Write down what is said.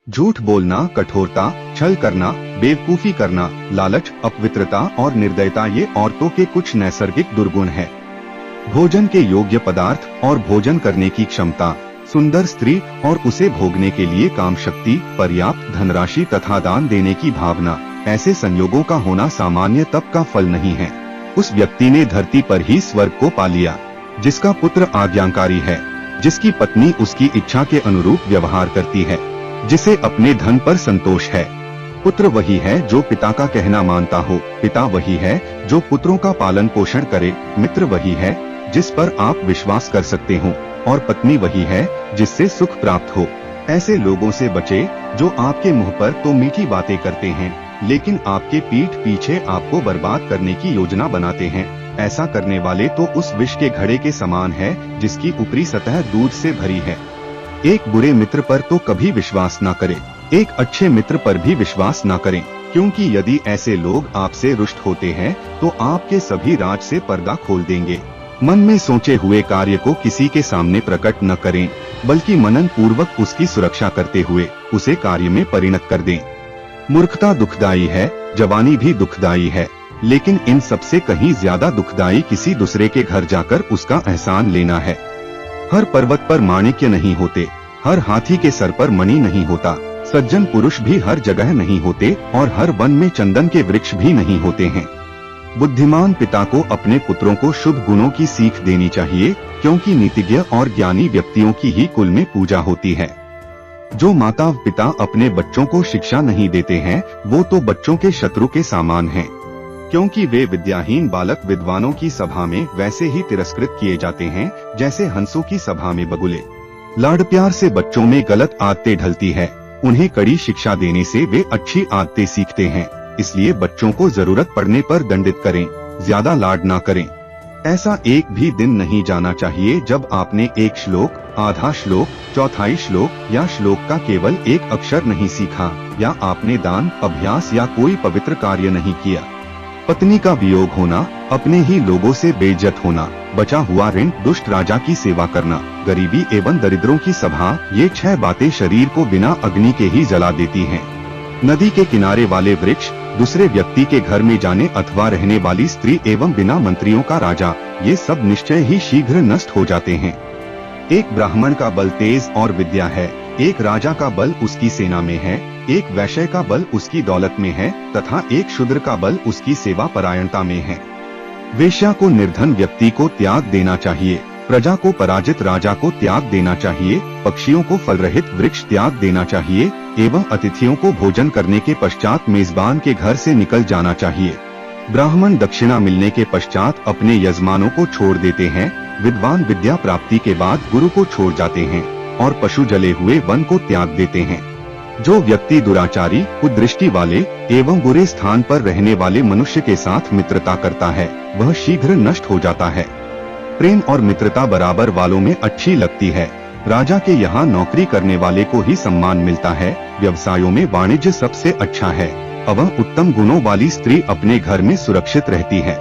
झूठ बोलना, कठोरता, छल करना, बेवकूफी करना, लालच, अपवित्रता और निर्दयता ये औरतों के कुछ नैसर्गिक दुर्गुण है। भोजन के योग्य पदार्थ और भोजन करने की क्षमता, सुंदर स्त्री और उसे भोगने के लिए काम शक्ति, पर्याप्त धनराशि तथा दान देने की भावना, ऐसे संयोगों का होना सामान्य तप का फल नहीं है। उस व्यक्ति ने धरती पर ही स्वर्ग को पा लिया, जिसका पुत्र आज्ञाकारी है, जिसकी पत्नी उसकी इच्छा के अनुरूप व्यवहार करती है, जिसे अपने धन पर संतोष है। पुत्र वही है जो पिता का कहना मानता हो, पिता वही है जो पुत्रों का पालन पोषण करे, मित्र वही है जिस पर आप विश्वास कर सकते हो, और पत्नी वही है जिससे सुख प्राप्त हो। ऐसे लोगों से बचे जो आपके मुंह पर तो मीठी बातें करते हैं, लेकिन आपके पीठ पीछे आपको बर्बाद करने की योजना बनाते हैं। ऐसा करने वाले तो उस विष के घड़े के समान है जिसकी ऊपरी सतह दूध से भरी है। एक बुरे मित्र पर तो कभी विश्वास न करें, एक अच्छे मित्र पर भी विश्वास न करें, क्योंकि यदि ऐसे लोग आपसे रुष्ट होते हैं तो आपके सभी राज से पर्दा खोल देंगे। मन में सोचे हुए कार्य को किसी के सामने प्रकट न करें, बल्कि मनन पूर्वक उसकी सुरक्षा करते हुए उसे कार्य में परिणत कर दें। मूर्खता दुखदायी है, जवानी भी दुखदायी है, लेकिन इन सबसे कहीं ज्यादा दुखदायी किसी दूसरे के घर जाकर उसका एहसान लेना है। हर पर्वत पर माणिक्य नहीं होते, हर हाथी के सर पर मणि नहीं होता, सज्जन पुरुष भी हर जगह नहीं होते और हर वन में चंदन के वृक्ष भी नहीं होते हैं। बुद्धिमान पिता को अपने पुत्रों को शुभ गुणों की सीख देनी चाहिए, क्योंकि नीतिज्ञ और ज्ञानी व्यक्तियों की ही कुल में पूजा होती है। जो माता पिता अपने बच्चों को शिक्षा नहीं देते हैं, वो तो बच्चों के शत्रु के समान हैं, क्योंकि वे विद्याहीन बालक विद्वानों की सभा में वैसे ही तिरस्कृत किए जाते हैं जैसे हंसों की सभा में बगुले। लाड प्यार से बच्चों में गलत आदतें ढलती है, उन्हें कड़ी शिक्षा देने से वे अच्छी आदतें सीखते हैं। इसलिए बच्चों को जरूरत पड़ने पर दंडित करें, ज्यादा लाड ना करें। ऐसा एक भी दिन नहीं जाना चाहिए जब आपने एक श्लोक, आधा श्लोक, चौथाई श्लोक या श्लोक का केवल एक अक्षर नहीं सीखा, या आपने दान, अभ्यास या कोई पवित्र कार्य नहीं किया। पत्नी का वियोग होना, अपने ही लोगों से बेइज्जत होना, बचा हुआ ऋण, दुष्ट राजा की सेवा करना, गरीबी एवं दरिद्रों की सभा, ये 6 बातें शरीर को बिना अग्नि के ही जला देती हैं। नदी के किनारे वाले वृक्ष, दूसरे व्यक्ति के घर में जाने अथवा रहने वाली स्त्री एवं बिना मंत्रियों का राजा, ये सब निश्चय ही शीघ्र नष्ट हो जाते हैं। एक ब्राह्मण का बल तेज और विद्या है, एक राजा का बल उसकी सेना में है, एक वैश्य का बल उसकी दौलत में है तथा एक शूद्र का बल उसकी सेवा परायणता में है। वेश्या को निर्धन व्यक्ति को त्याग देना चाहिए, प्रजा को पराजित राजा को त्याग देना चाहिए, पक्षियों को फल रहित वृक्ष त्याग देना चाहिए एवं अतिथियों को भोजन करने के पश्चात मेजबान के घर से निकल जाना चाहिए। ब्राह्मण दक्षिणा मिलने के पश्चात अपने यजमानों को छोड़ देते हैं, विद्वान विद्या प्राप्ति के बाद गुरु को छोड़ जाते हैं और पशु जले हुए वन को त्याग देते हैं। जो व्यक्ति दुराचारी, कुदृष्टि वाले एवं बुरे स्थान पर रहने वाले मनुष्य के साथ मित्रता करता है, वह शीघ्र नष्ट हो जाता है। प्रेम और मित्रता बराबर वालों में अच्छी लगती है। राजा के यहाँ नौकरी करने वाले को ही सम्मान मिलता है, व्यवसायों में वाणिज्य सबसे अच्छा है। अवह उत्तम गुणों वाली स्त्री अपने घर में सुरक्षित रहती है।